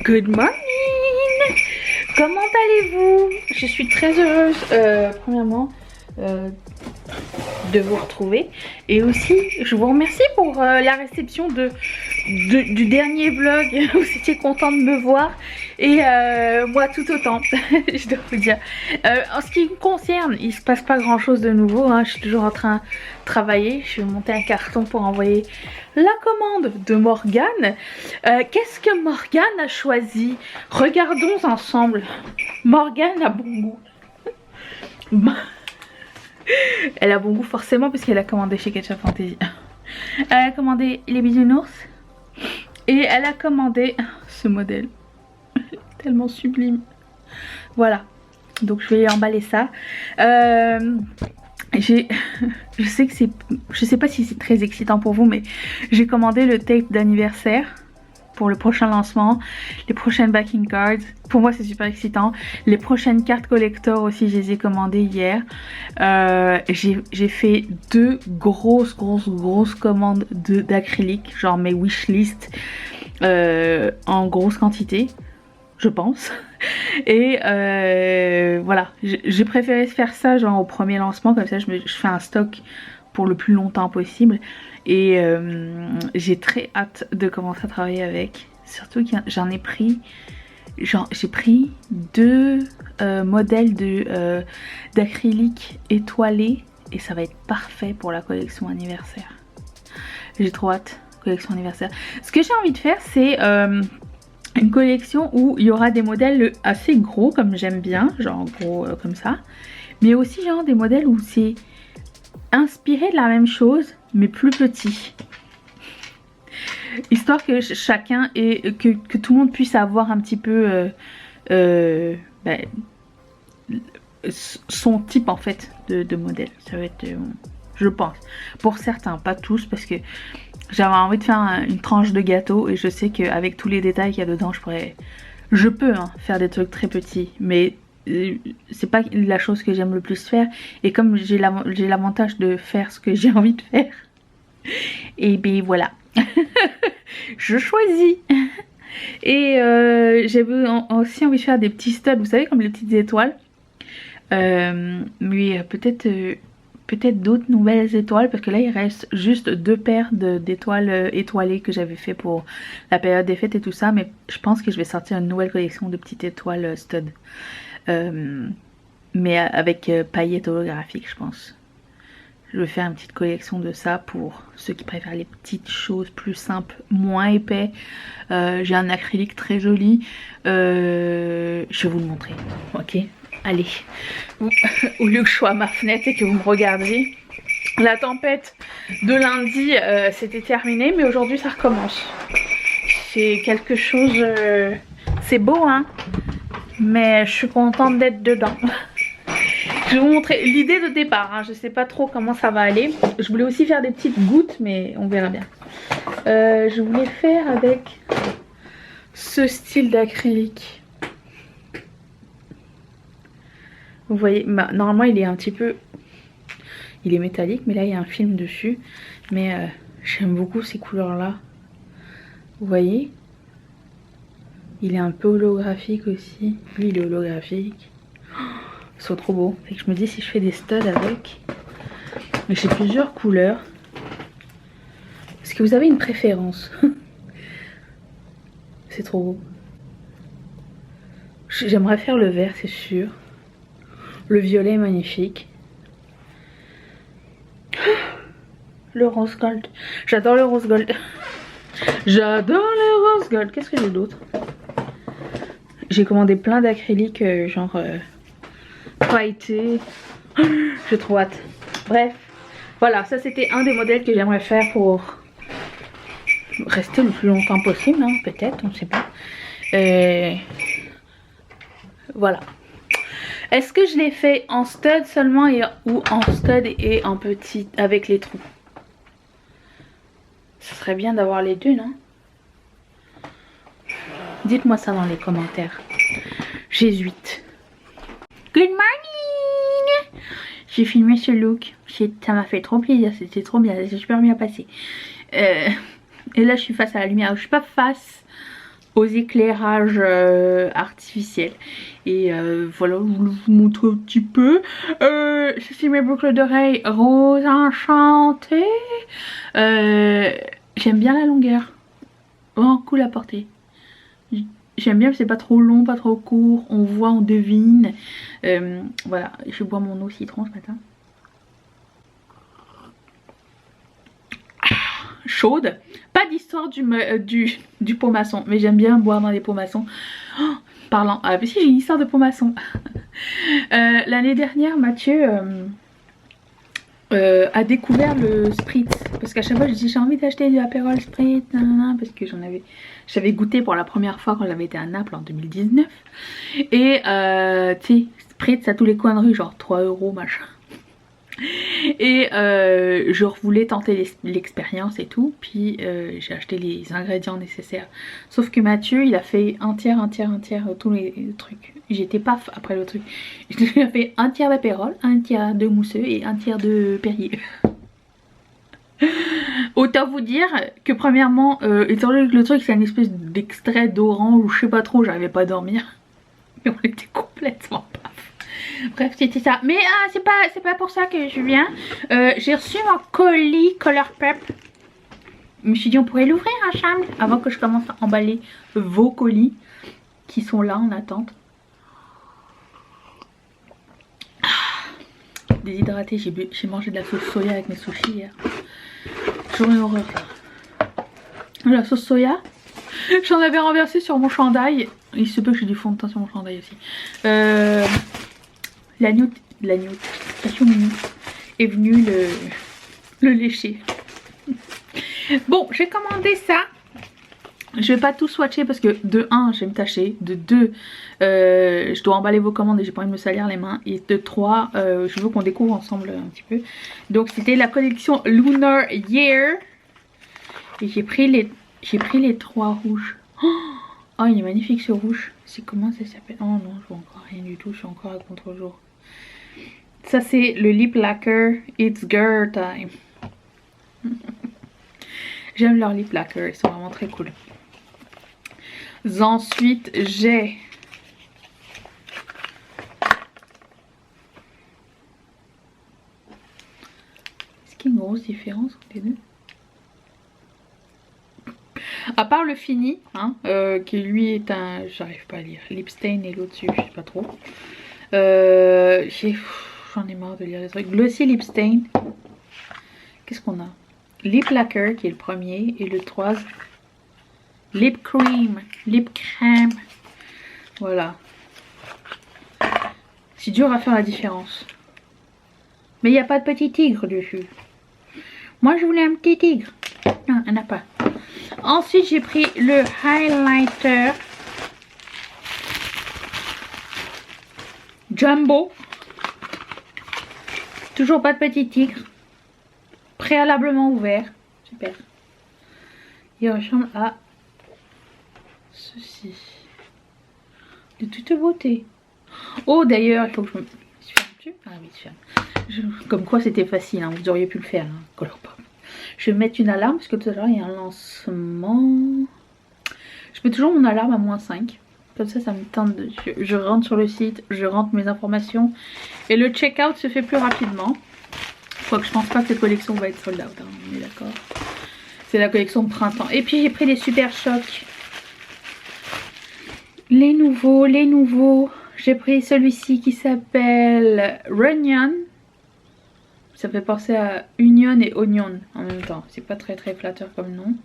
Good morning. Comment allez-vous? Je suis très heureuse, premièrement, de vous retrouver. Et aussi, je vous remercie pour la réception du dernier vlog où vous étiez content de me voir. Et moi tout autant, je dois vous dire. En ce qui me concerne, il se passe pas grand chose de nouveau, hein. Je suis toujours en train de travailler. Je vais monter un carton pour envoyer la commande de Morgane. Qu'est-ce que Morgane a choisi? Regardons ensemble. Morgane a bon goût. Elle a bon goût forcément parce qu'elle a commandé chez Ketchup Fantasy. Elle a commandé les bisounours. Et elle a commandé ce modèle. Tellement sublime. Voilà. Donc je vais emballer ça. Je sais que c'est... Je sais pas si c'est très excitant pour vous, mais j'ai commandé le tape d'anniversaire pour le prochain lancement, les prochaines backing cards. Pour moi c'est super excitant. Les prochaines cartes collector aussi, je les ai commandées hier. J'ai fait deux grosses commandes d'acrylique, genre mes wishlist en grosse quantité, je pense. Et voilà, j'ai préféré faire ça genre au premier lancement, comme ça je fais un stock pour le plus longtemps possible. Et j'ai très hâte de commencer à travailler avec. Surtout que j'en ai pris, j'ai pris deux modèles d'acrylique étoilé. Et ça va être parfait pour la collection anniversaire. J'ai trop hâte, collection anniversaire. Ce que j'ai envie de faire, c'est une collection où il y aura des modèles assez gros, comme j'aime bien, genre gros comme ça. Mais aussi genre des modèles où c'est inspiré de la même chose, mais plus petit. Histoire que chacun et que tout le monde puisse avoir un petit peu son type en fait de modèle. Ça va être, je pense, pour certains, pas tous, parce que j'avais envie de faire une tranche de gâteau et je sais qu'avec tous les détails qu'il y a dedans, je peux faire des trucs très petits, mais c'est pas la chose que j'aime le plus faire. Et comme j'ai l'avantage de faire ce que j'ai envie de faire, et bien voilà. Je choisis. Et j'avais aussi envie de faire des petits studs, vous savez, comme les petites étoiles. Mais peut-être d'autres nouvelles étoiles, parce que là il reste juste deux paires d'étoiles étoilées que j'avais fait pour la période des fêtes et tout ça. Mais je pense que je vais sortir une nouvelle collection de petites étoiles stud. Mais avec paillettes holographiques, je pense. Je vais faire une petite collection de ça pour ceux qui préfèrent les petites choses plus simples, moins épais. J'ai un acrylique très joli. Je vais vous le montrer. Ok, allez. Au lieu que je sois à ma fenêtre et que vous me regardiez. La tempête de lundi, c'était terminé, mais aujourd'hui ça recommence. C'est quelque chose... c'est beau, hein, mais je suis contente d'être dedans. Je vais vous montrer l'idée de départ, hein. Je sais pas trop comment ça va aller. Je voulais aussi faire des petites gouttes, mais on verra bien. Je voulais faire avec ce style d'acrylique. Vous voyez, normalement il est un petit peu... Il est métallique, mais là il y a un film dessus. Mais j'aime beaucoup ces couleurs-là. Vous voyez? Il est un peu holographique aussi. Lui il est holographique. Ils sont trop beaux. Et que je me dis si je fais des studs avec. Mais j'ai plusieurs couleurs. Est-ce que vous avez une préférence? C'est trop beau. J'aimerais faire le vert, c'est sûr. Le violet est magnifique. Le rose gold. J'adore le rose gold. J'adore le rose gold. Qu'est-ce que j'ai d'autre? J'ai commandé plein d'acryliques genre pailletés. J'ai trop hâte. Bref, voilà, ça c'était un des modèles que j'aimerais faire pour rester le plus longtemps possible, hein, peut-être, on ne sait pas. Voilà. Est-ce que je l'ai fait en stud seulement ou en stud et en petit avec les trous? Ce serait bien d'avoir les deux, non? Dites-moi ça dans les commentaires. J'hésite. Good morning! J'ai filmé ce look. Ça m'a fait trop plaisir. C'était trop bien. C'est super bien passé. Et là, je suis face à la lumière. Je suis pas face aux éclairages artificiels. Et voilà, je vous montre un petit peu. Ça c'est mes boucles d'oreilles rose enchantée. J'aime bien la longueur, vraiment cool à porter. J'aime bien, c'est pas trop long, pas trop court, on voit, on devine. Voilà, je bois mon eau citron ce matin. Chaude. Pas d'histoire du pot maçon, mais j'aime bien boire dans les pots maçons. Oh, parlant, ah mais si, j'ai une histoire de pot maçon. L'année dernière, Mathieu a découvert le spritz, parce qu'à chaque fois je dis j'ai envie d'acheter du Aperol Spritz, nanana, parce que j'avais goûté pour la première fois quand j'avais été à Naples en 2019. Et tu sais, spritz à tous les coins de rue, genre 3 € machin. Et je voulais tenter l'expérience et tout, puis j'ai acheté les ingrédients nécessaires. Sauf que Mathieu, il a fait un tiers, tous les trucs. J'étais paf après le truc. Il a fait un tiers d'apérole, un tiers de mousseux et un tiers de Perrier. Autant vous dire que premièrement, étant donné que le truc c'est une espèce d'extrait d'orange ou je sais pas trop, j'arrivais pas à dormir. Mais on était complètement paf. Bref, c'était ça. Mais c'est pas pour ça que je viens. J'ai reçu mon colis Colourpop. Je me suis dit on pourrait l'ouvrir ensemble avant que je commence à emballer vos colis qui sont là en attente. Déshydraté, j'ai mangé de la sauce soya avec mes sushis hier. J'aurais une horreur là. La sauce soya, j'en avais renversé sur mon chandail. Il se peut que j'ai du fond de teint sur mon chandail aussi. L'agneau est venu le lécher. Bon, j'ai commandé ça. Je vais pas tout swatcher parce que de 1 je vais me tâcher, de 2 je dois emballer vos commandes et j'ai pas envie de me salir les mains, et de 3 je veux qu'on découvre ensemble un petit peu. Donc c'était la collection Lunar Year et j'ai pris les 3 rouges. Oh il est magnifique ce rouge. C'est comment ça s'appelle? Oh non, je vois encore rien du tout, je suis encore à contre-jour. Ça c'est le lip lacquer It's Girl Time. J'aime leurs lip lacquer, ils sont vraiment très cool. Ensuite j'ai est-ce qu'il y a une grosse différence entre les deux? À part le fini, hein, qui lui est un, j'arrive pas à lire, lip stain et l'autre dessus, je sais pas trop. J'en ai marre de lire les trucs. Glossy lip stain. Qu'est-ce qu'on a? Lip lacquer qui est le premier et le 3 lip cream. Lip crème. Voilà. C'est dur à faire la différence. Mais il n'y a pas de petit tigre dessus. Moi je voulais un petit tigre. Non, il n'y en a pas. Ensuite j'ai pris le highlighter Jumbo. Toujours pas de petit tigre. Préalablement ouvert. Super. Il ressemble à ceci. De toute beauté. Oh d'ailleurs, il faut que je me... Il se ferme dessus? Ah oui, il se ferme. Comme quoi c'était facile, hein. Vous auriez pu le faire. Hein. Colourpop. Je vais mettre une alarme parce que tout à l'heure il y a un lancement. Je mets toujours mon alarme à -5. Comme ça me tente de... Je rentre sur le site, je rentre mes informations. Et le check-out se fait plus rapidement. Quoique je pense pas que cette collection va être sold out, hein, on est d'accord. C'est la collection de printemps. Et puis j'ai pris les Super Chocs. Les nouveaux. J'ai pris celui-ci qui s'appelle Runyon. Ça fait penser à Union et Onion en même temps. C'est pas très flatteur comme nom.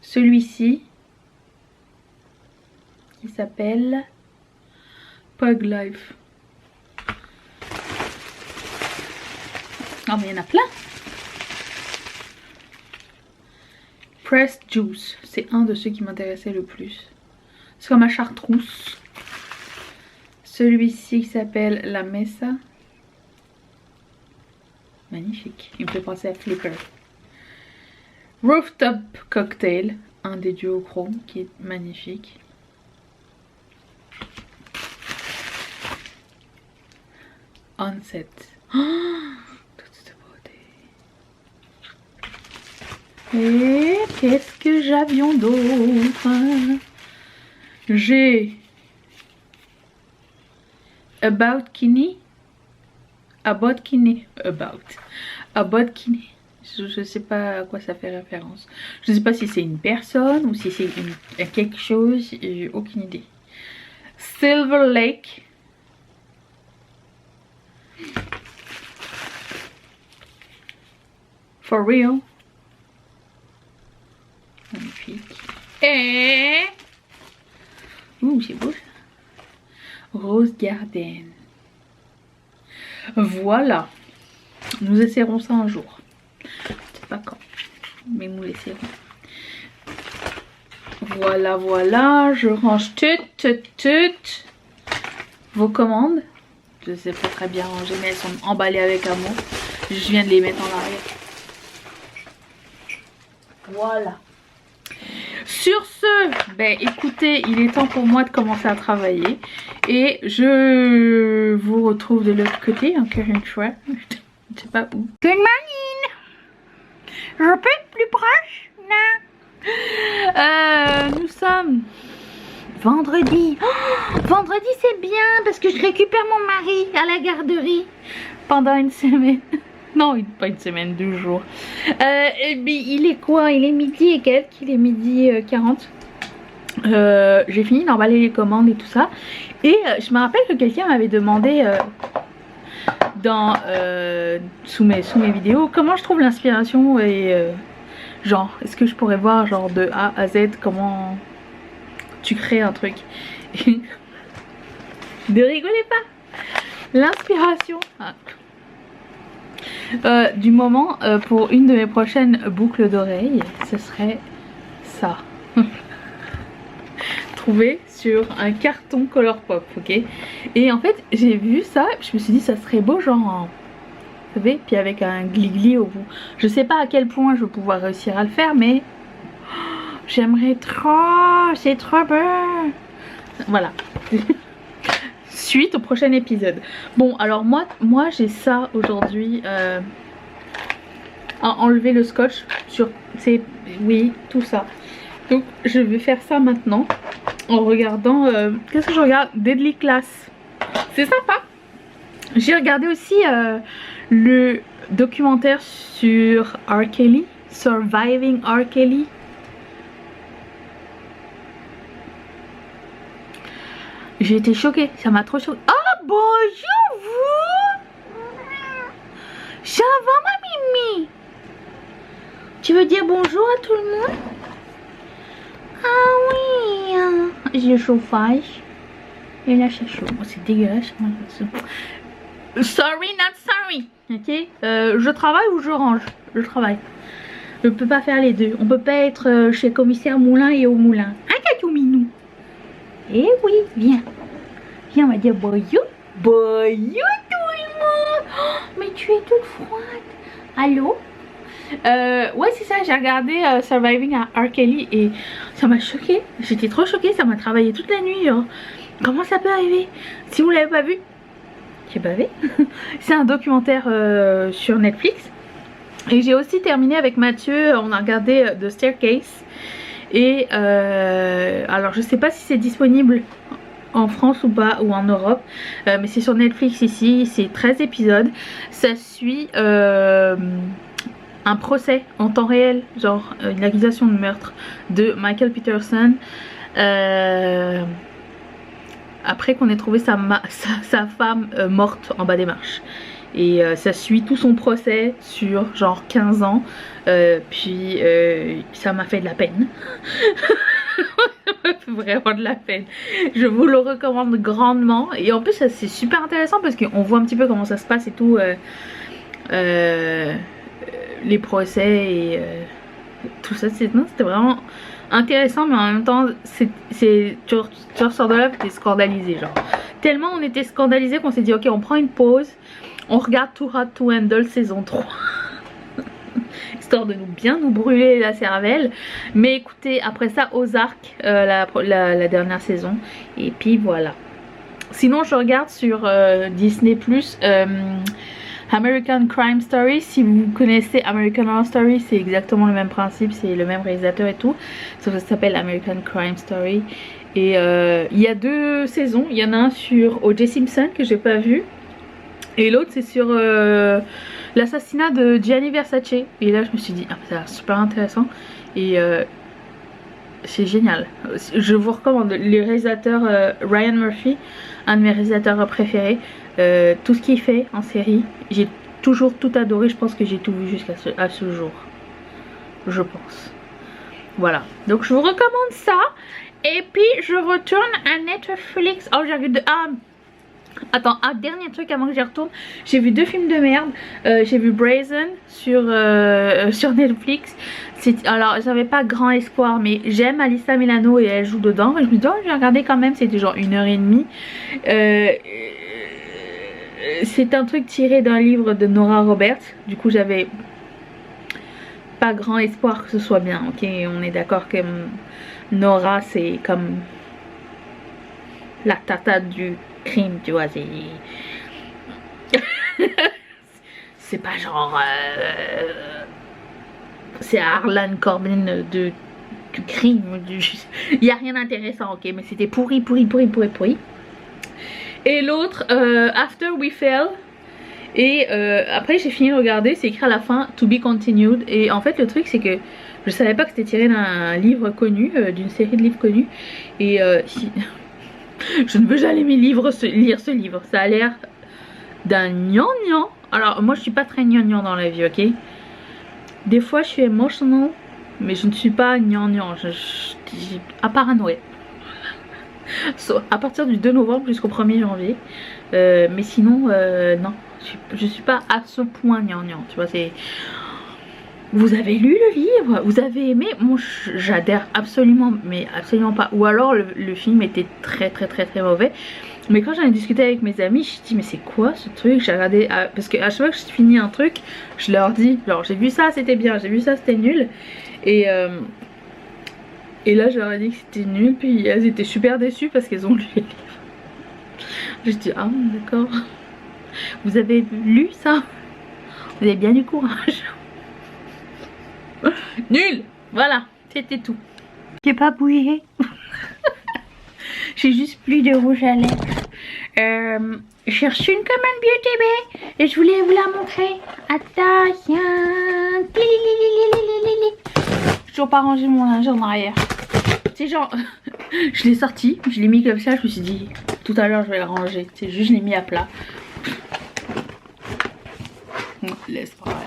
Celui-ci qui s'appelle Pug Life. Ah mais il y en a plein. Pressed Juice, c'est un de ceux qui m'intéressait le plus. C'est comme un chartreuse. Celui-ci qui s'appelle La Mesa. Magnifique, il me fait penser à Flipper. Rooftop Cocktail, un des duochromes qui est magnifique. Onset. Oh, toute cette beauté. Et qu'est-ce que j'avions d'autre? J'ai About Kinney. About Kinney. About Kinney. Je sais pas à quoi ça fait référence. Je sais pas si c'est une personne ou si c'est quelque chose. J'ai aucune idée. Silver Lake. For real. Magnifique. Et... ouh, c'est beau ça. Rose Garden. Voilà. Nous essaierons ça un jour. Je sais pas quand. Mais nous l'essaierons. Voilà, voilà. Je range toutes vos commandes. Je sais pas très bien ranger, mais elles sont emballées avec amour. Je viens de les mettre en arrière. Voilà. Sur ce, ben écoutez, il est temps pour moi de commencer à travailler. Et je vous retrouve de l'autre côté, encore une fois. Je sais pas où. Good morning. Je peux être plus proche? Non. Nous sommes vendredi. Oh, vendredi c'est bien parce que je récupère mon mari à la garderie pendant une semaine. Non, pas une semaine, 2 jours. Et bien, il est quoi? Il est midi et quelques. Il est midi 40. J'ai fini d'emballer les commandes et tout ça. Et je me rappelle que quelqu'un m'avait demandé sous mes vidéos comment je trouve l'inspiration et genre, est-ce que je pourrais voir genre de A à Z comment tu crées un truc. Ne rigolez pas. L'inspiration du moment pour une de mes prochaines boucles d'oreilles, ce serait ça. Trouvé sur un carton Colourpop, ok. Et en fait j'ai vu ça, je me suis dit ça serait beau genre, vous savez, puis avec un glis-glis au bout. Je sais pas à quel point je vais pouvoir réussir à le faire, mais j'aimerais trop, c'est trop beau. Voilà. Suite au prochain épisode. Bon alors moi j'ai ça aujourd'hui à enlever le scotch sur oui, tout ça. Donc je vais faire ça maintenant en regardant qu'est-ce que je regarde? Deadly Class. C'est sympa. J'ai regardé aussi le documentaire sur R. Kelly, Surviving R. Kelly. J'ai été choquée, ça m'a trop choquée. Oh bonjour vous. Ça va ma mimi? Tu veux dire bonjour à tout le monde? Ah oui, j'ai le chauffage. Et là c'est chaud, c'est dégueulasse. Sorry not sorry. Ok, je travaille ou je range? Je travaille. Je peux pas faire les deux. On peut pas être chez commissaire Moulin et au moulin. Un catou minou. Eh oui, viens. Viens, on va dire bonjour. Bonjour tout le monde. Oh, mais tu es toute froide. Allô? Ouais c'est ça, j'ai regardé Surviving à R. Kelly et ça m'a choquée. J'étais trop choquée, ça m'a travaillé toute la nuit genre. Comment ça peut arriver? Si vous l'avez pas vu, j'ai bavé. C'est un documentaire sur Netflix. Et j'ai aussi terminé avec Mathieu, on a regardé The Staircase. Et alors je sais pas si c'est disponible en France ou pas, ou en Europe, mais c'est sur Netflix ici, c'est 13 épisodes. Ça suit un procès en temps réel, genre une accusation de meurtre de Michael Peterson après qu'on ait trouvé sa femme morte en bas des marches. Et ça suit tout son procès sur genre 15 ans. Puis ça m'a fait de la peine. Ça m'a fait vraiment de la peine. Je vous le recommande grandement. Et en plus c'est super intéressant parce qu'on voit un petit peu comment ça se passe et tout. Les procès et tout ça. C'était vraiment intéressant, mais en même temps tu ressors de là et t'es scandalisé genre. Tellement on était scandalisé qu'on s'est dit ok on prend une pause. On regarde Too Hot to Handle saison 3 histoire de nous brûler la cervelle. Mais écoutez, après ça Ozark, la dernière saison. Et puis voilà. Sinon je regarde sur Disney Plus American Crime Story. Si vous connaissez American Horror Story, c'est exactement le même principe, c'est le même réalisateur et tout. Ça s'appelle American Crime Story. Et il y a 2 saisons. Il y en a un sur O.J. Simpson que j'ai pas vu. Et l'autre c'est sur l'assassinat de Gianni Versace. Et là je me suis dit, ah, ça a l'air super intéressant. Et c'est génial. Je vous recommande. Les réalisateurs, Ryan Murphy, un de mes réalisateurs préférés. Tout ce qu'il fait en série, j'ai toujours tout adoré. Je pense que j'ai tout vu jusqu'à ce jour. Je pense. Voilà. Donc je vous recommande ça. Et puis je retourne à Netflix. Oh, j'ai regardé... Ah, attends, un dernier truc avant que j'y retourne. J'ai vu 2 films de merde. J'ai vu Brazen sur Netflix. Alors j'avais pas grand espoir, mais j'aime Alyssa Milano et elle joue dedans. Et je me dis, oh, je vais regarder quand même. C'était genre 1h30. C'est un truc tiré d'un livre de Nora Roberts. Du coup j'avais pas grand espoir que ce soit bien. Ok, on est d'accord que Nora c'est comme la tata du crime, tu vois. C'est pas genre c'est Harlan Coben du crime. Il y a rien d'intéressant, ok, mais c'était pourri. Et l'autre, After We Fell. Et après j'ai fini de regarder, c'est écrit à la fin To Be Continued. Et en fait le truc c'est que je savais pas que c'était tiré d'un livre connu, d'une série de livres connus. Et si... je ne veux jamais lire ce livre. Ça a l'air d'un gnangnan. Alors moi je suis pas très gnangnan dans la vie, ok. Des fois je suis emotional, mais je ne suis pas gnangnan. À paranoïa. À partir du 2 novembre jusqu'au 1er janvier. Mais sinon, non. Je suis pas à ce point gnangnan. Tu vois, c'est... Vous avez lu le livre? Vous avez aimé? Moi, j'adhère absolument, mais absolument pas. Ou alors, le film était très mauvais. Mais quand j'en ai discuté avec mes amis, je me dis, mais c'est quoi ce truc? J'ai regardé... parce qu'à chaque fois que je finis un truc, je leur dis, genre, j'ai vu ça, c'était bien. J'ai vu ça, c'était nul. Et là, je leur ai dit que c'était nul. Puis elles étaient super déçues parce qu'elles ont lu les livres. Je dis, ah, d'accord. Vous avez lu ça? Vous avez bien du courage. Nul. Voilà, c'était tout. J'ai pas bougé. J'ai juste plus de rouge à lèvres. J'ai reçu une commande Beauty Bay et je voulais vous la montrer. Attention. J'ai toujours pas rangé mon linge en arrière. C'est genre, je l'ai sorti, je l'ai mis comme ça, je me suis dit tout à l'heure je vais le ranger. C'est juste je l'ai mis à plat. Laisse pas.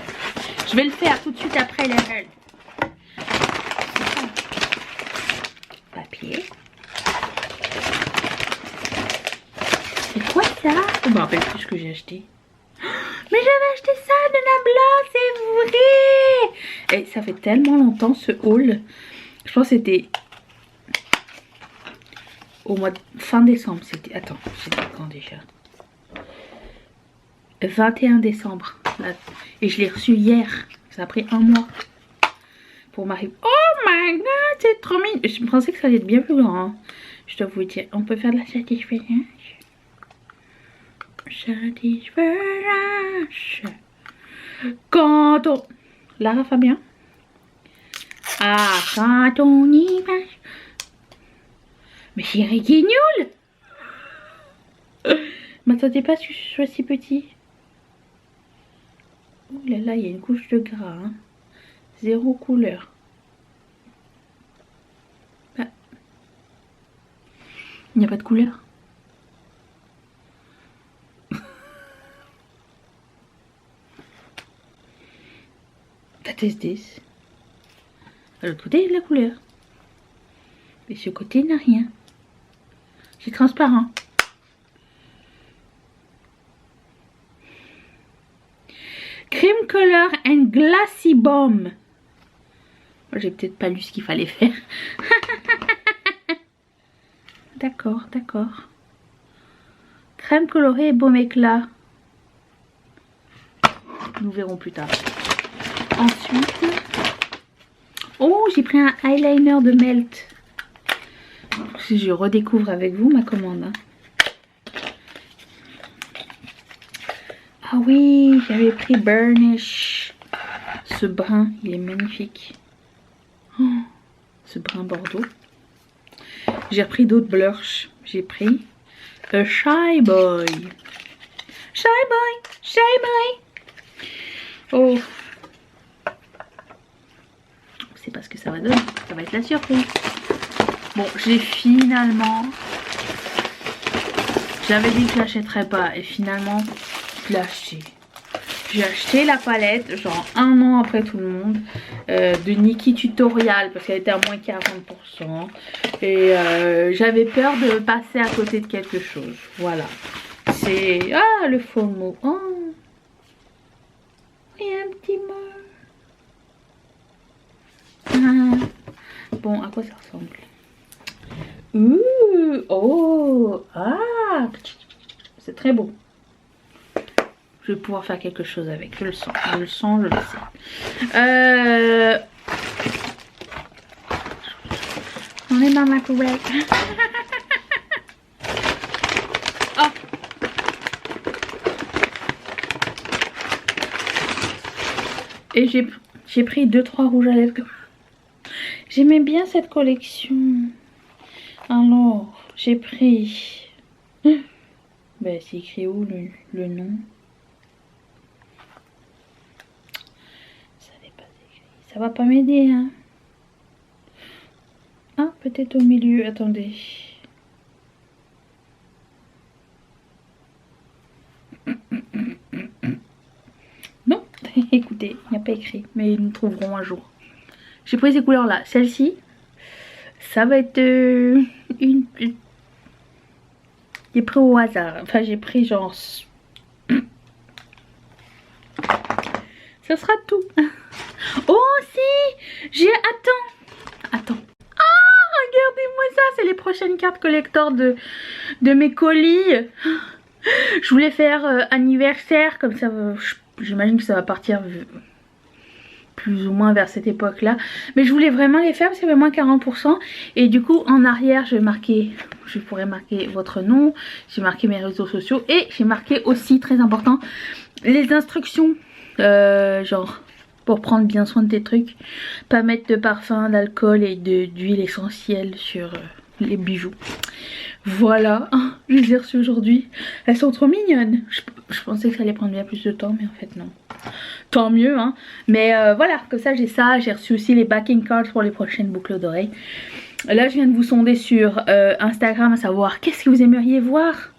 Je vais le faire tout de suite après les règles. Papier. C'est quoi ça? Je me rappelle plus ce que j'ai acheté. Mais j'avais acheté ça de Nabla, c'est vrai. Et ça fait tellement longtemps ce haul. Je pense que c'était au mois de fin décembre. C'était, attends, c'était quand déjà? 21 décembre. Là. Et je l'ai reçu hier. Ça a pris 1 mois pour m'arriver. Oh my god, c'est trop mignon. Je pensais que ça allait être bien plus grand. Hein. Je dois vous dire, on peut faire de la satisfaisance. Satisfaisance. Quand on... Lara Fabien. Ah, quand on y va. Mais chérie, qui est nul. M'attendez pas à ce que je sois si petit. Oh là là, il y a une couche de gras. Hein. 0 couleur. Ah. Il n'y a pas de couleur. T'as testé. À l'autre côté, il y a de la couleur. Mais ce côté n'a rien. C'est transparent. Cream Color and Glassy Balm. J'ai peut-être pas lu ce qu'il fallait faire. D'accord, d'accord. Crème colorée et baume éclat. Nous verrons plus tard. Ensuite... Oh, j'ai pris un eyeliner de Melt. Je redécouvre avec vous ma commande. Hein. Ah oui, j'avais pris Burnish. Ce brun, il est magnifique. Oh, ce brun bordeaux. J'ai repris d'autres blushs. J'ai pris Shy Boy. Shy Boy, Shy Boy. Oh. Je sais pas ce que ça va donner. Ça va être la surprise. Bon, j'ai finalement... J'avais dit que je l'achèterais pas. Et finalement, je l'ai acheté. J'ai acheté la palette, genre un an après tout le monde, de Nikki Tutorial, parce qu'elle était à moins 40%. Et j'avais peur de passer à côté de quelque chose. Voilà. C'est... Ah, le faux mot. Oh. Il y a un petit mot. Ah. Bon, à quoi ça ressemble? Ouh, oh, ah. C'est très beau. Je vais pouvoir faire quelque chose avec. Je le sens, je le sens, je le sais. On est dans ma poubelle. Oh. Et j'ai pris 2-3 rouges à lèvres. J'aimais bien cette collection. Alors, j'ai pris... Ben, c'est écrit où le nom? Ça va pas m'aider, hein. Ah, peut-être au milieu. Attendez. Non, écoutez, il n'y a pas écrit. Mais ils nous trouveront un jour. J'ai pris ces couleurs-là. Celle-ci, ça va être une... J'ai pris au hasard. Enfin, j'ai pris genre... Ça sera tout. Oh si, j'ai... Attends. Ah, regardez-moi ça. C'est les prochaines cartes collector de mes colis. Je voulais faire anniversaire. Comme ça, j'imagine que ça va partir plus ou moins vers cette époque-là. Mais je voulais vraiment les faire parce qu'il y avait moins 40%. Et du coup, en arrière, je pourrais marquer votre nom. J'ai marqué mes réseaux sociaux. Et j'ai marqué aussi, très important, les instructions. Genre... pour prendre bien soin de tes trucs, pas mettre de parfum, d'alcool et d'huile essentielle sur les bijoux. Voilà, je les ai reçues aujourd'hui. Elles sont trop mignonnes. Je pensais que ça allait prendre bien plus de temps, mais en fait non. Tant mieux, hein. Mais voilà, comme ça j'ai ça. J'ai reçu aussi les backing cards pour les prochaines boucles d'oreilles. Là je viens de vous sonder sur Instagram à savoir qu'est-ce que vous aimeriez voir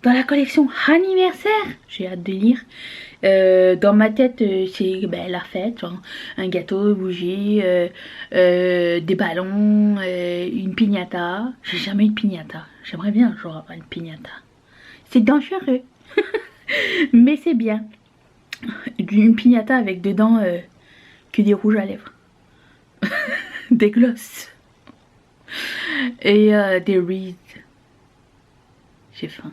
dans la collection anniversaire. J'ai hâte de lire. Dans ma tête c'est la fête, genre un gâteau, bougie, des ballons, une piñata. J'ai jamais eu de piñata. J'aimerais bien genre avoir une piñata. C'est dangereux. Mais c'est bien. Une piñata avec dedans que des rouges à lèvres. Des glosses. Et des reeds. J'ai faim.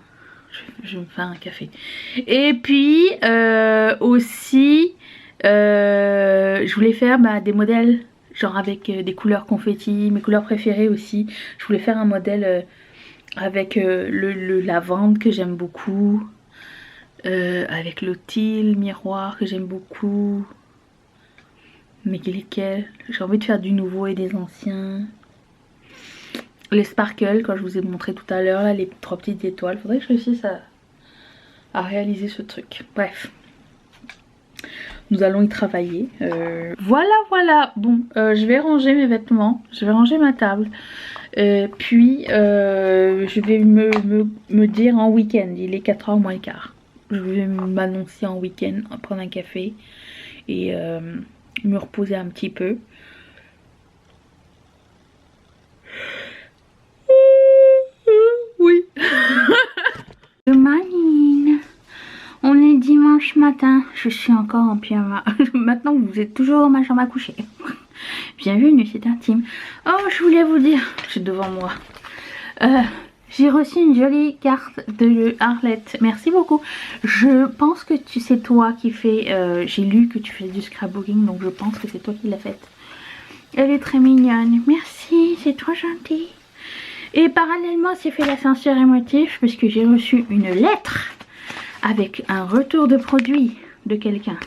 Je me fais un café. Et puis aussi je voulais faire des modèles genre avec des couleurs confetti, mes couleurs préférées aussi. Je voulais faire un modèle avec le lavande que j'aime beaucoup, avec l'autil miroir que j'aime beaucoup. Mais lesquels? J'ai envie de faire du nouveau et des anciens. Les sparkles, quand je vous ai montré tout à l'heure, là, les 3 petites étoiles. Faudrait que je réussisse à réaliser ce truc. Bref. Nous allons y travailler. Voilà. Bon, je vais ranger mes vêtements. Je vais ranger ma table. Puis, je vais me dire en week-end. Il est 4h moins le quart. Je vais m'annoncer en week-end, prendre un café. Et me reposer un petit peu. Oui. Good morning. On est dimanche matin. Je suis encore en pyjama. Maintenant vous êtes toujours dans ma chambre à coucher. Bienvenue, c'est intime. Oh, je voulais vous dire, j'ai devant moi. J'ai reçu une jolie carte de Arlette. Merci beaucoup. Je pense que c'est toi qui fais... j'ai lu que tu fais du scrapbooking, donc je pense que c'est toi qui l'as faite. Elle est très mignonne. Merci, c'est trop gentil. Et parallèlement, j'ai fait l'ascenseur émotif parce que j'ai reçu une lettre avec un retour de produit de quelqu'un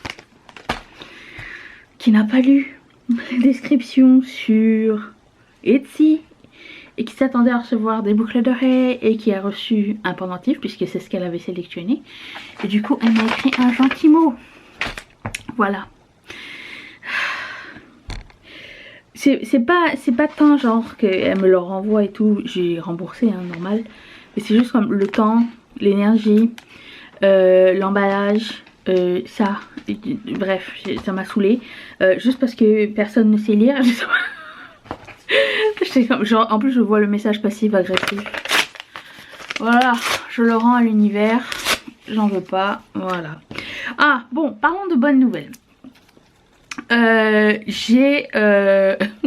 qui n'a pas lu la description sur Etsy et qui s'attendait à recevoir des boucles d'oreilles et qui a reçu un pendentif puisque c'est ce qu'elle avait sélectionné. Et du coup, elle m'a écrit un gentil mot. Voilà. C'est pas tant genre qu'elle me le renvoie et tout. J'ai remboursé, hein, normal. Mais c'est juste comme le temps, l'énergie, l'emballage, ça. Bref, ça m'a saoulée. Juste parce que personne ne sait lire. Comme, genre, en plus je vois le message passif agressif. Voilà, je le rends à l'univers. J'en veux pas. Voilà. Ah bon, parlons de bonnes nouvelles. J'ai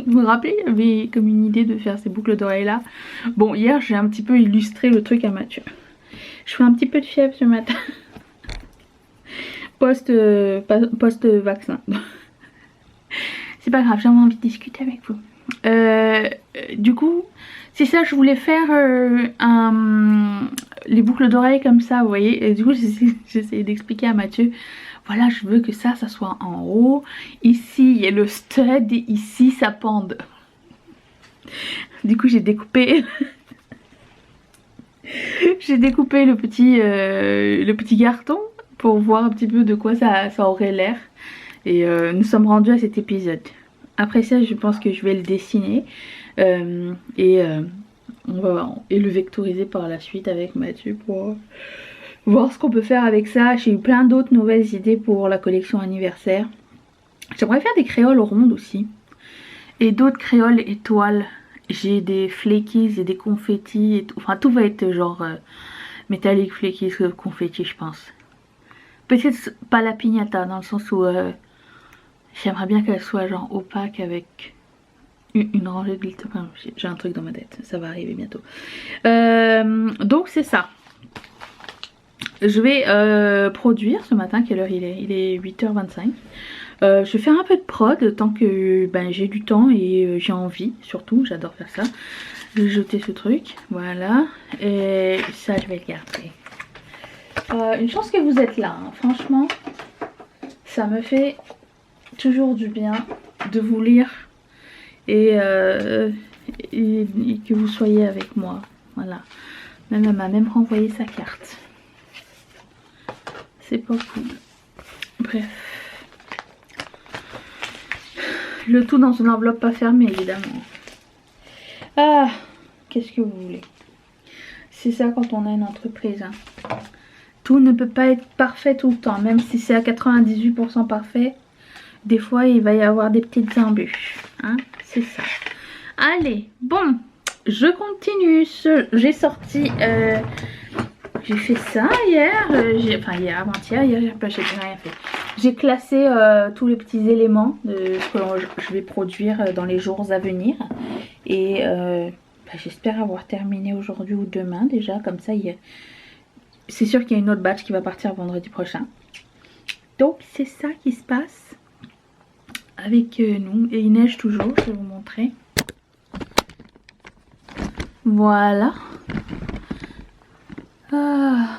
vous me rappelez, il y avait comme une idée de faire ces boucles d'oreilles là. Bon, hier j'ai un petit peu illustré le truc à Mathieu. Je fais un petit peu de fièvre ce matin. Post-vaccin. C'est pas grave, j'ai envie de discuter avec vous. Du coup, c'est ça, je voulais faire les boucles d'oreilles comme ça, vous voyez. Et du coup, j'essayais d'expliquer à Mathieu. Voilà, je veux que ça soit en haut. Ici, il y a le stud. Et ici, ça pende. Du coup, j'ai découpé... j'ai découpé le petit carton pour voir un petit peu de quoi ça aurait l'air. Et nous sommes rendus à cet épisode. Après ça, je pense que je vais le dessiner. Et le vectoriser par la suite avec Mathieu pour voir ce qu'on peut faire avec ça. J'ai eu plein d'autres nouvelles idées pour la collection anniversaire. J'aimerais faire des créoles rondes aussi. Et d'autres créoles étoiles. J'ai des flakies et des confettis. Et tout. Enfin, tout va être genre métallique, flakies, confetti, je pense. Peut-être pas la piñata, dans le sens où j'aimerais bien qu'elle soit genre opaque avec une rangée de glitter. Enfin, j'ai un truc dans ma tête, ça va arriver bientôt. Donc c'est ça. Je vais produire ce matin. Quelle heure il est? Il est 8h25. Je vais faire un peu de prod tant que j'ai du temps et j'ai envie. Surtout, j'adore faire ça. Je vais jeter ce truc, voilà. Et ça, je vais le garder. Une chance que vous êtes là, hein. Franchement, ça me fait toujours du bien de vous lire et que vous soyez avec moi. Voilà. Même elle m'a même renvoyé sa carte. C'est pas cool. Bref. Le tout dans une enveloppe pas fermée, évidemment. Ah, qu'est-ce que vous voulez? C'est ça quand on a une entreprise, hein. Tout ne peut pas être parfait tout le temps. Même si c'est à 98% parfait, des fois il va y avoir des petites embûches, hein. C'est ça. Allez, bon, je continue. J'ai sorti... j'ai fait ça hier. Enfin, hier, avant-hier. Hier, j'ai rien fait. J'ai classé tous les petits éléments que je vais produire dans les jours à venir. Et j'espère avoir terminé aujourd'hui ou demain déjà. Comme ça, c'est sûr qu'il y a une autre batch qui va partir vendredi prochain. Donc, c'est ça qui se passe avec nous. Et il neige toujours, je vais vous montrer. Voilà. Ah.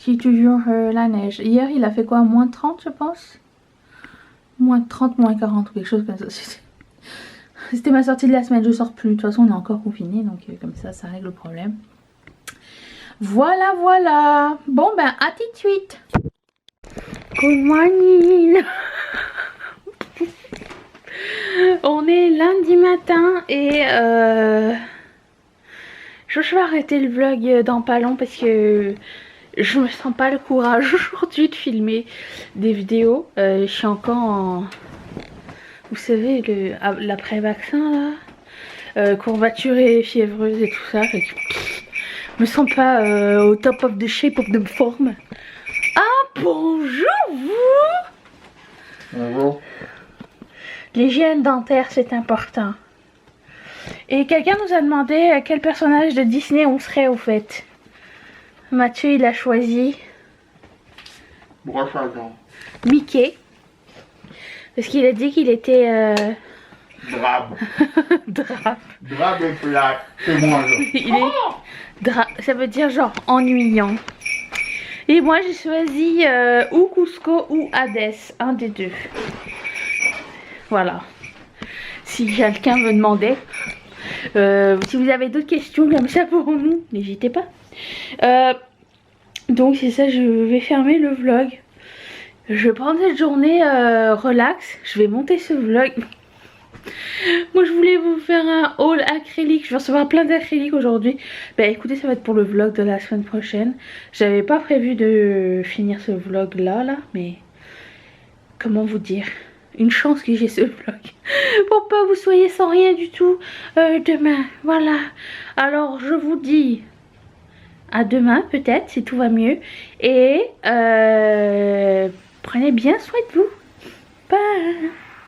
J'ai toujours la neige. Hier, il a fait quoi? Moins 30, je pense. Moins 30, moins 40 ou quelque chose comme ça. C'était ma sortie de la semaine. Je sors plus. De toute façon, on est encore confiné. Donc, comme ça règle le problème. Voilà, voilà. Bon, à tout de suite. Good morning. On est lundi matin et je vais arrêter le vlog dans pas long parce que je me sens pas le courage aujourd'hui de filmer des vidéos. Je suis encore en... Vous savez, l'après-vaccin là. Courbaturée, fiévreuse et tout ça. Fait que, je me sens pas au top of the shape of the form. Ah, bonjour vous. Bonjour. L'hygiène dentaire, c'est important. Et quelqu'un nous a demandé quel personnage de Disney on serait au fait. Mathieu, il a choisi... Broche à dents. Mickey. Parce qu'il a dit qu'il était Drabe. Drabe. Drabe et plat. C'est moi là. Il est ça veut dire genre ennuyant. Et moi j'ai choisi ou Cusco ou Hades, un des deux. Voilà. Si quelqu'un me demandait, si vous avez d'autres questions comme ça pour nous, n'hésitez pas. Donc c'est ça, je vais fermer le vlog. Je vais prendre cette journée relax. Je vais monter ce vlog. Moi je voulais vous faire un haul acrylique. Je vais recevoir plein d'acryliques aujourd'hui. Bah écoutez, ça va être pour le vlog de la semaine prochaine. J'avais pas prévu de finir ce vlog là, mais comment vous dire, une chance que j'ai ce vlog pour pas vous soyez sans rien du tout demain. Voilà. Alors je vous dis à demain peut-être si tout va mieux. Et prenez bien soin de vous. Bye.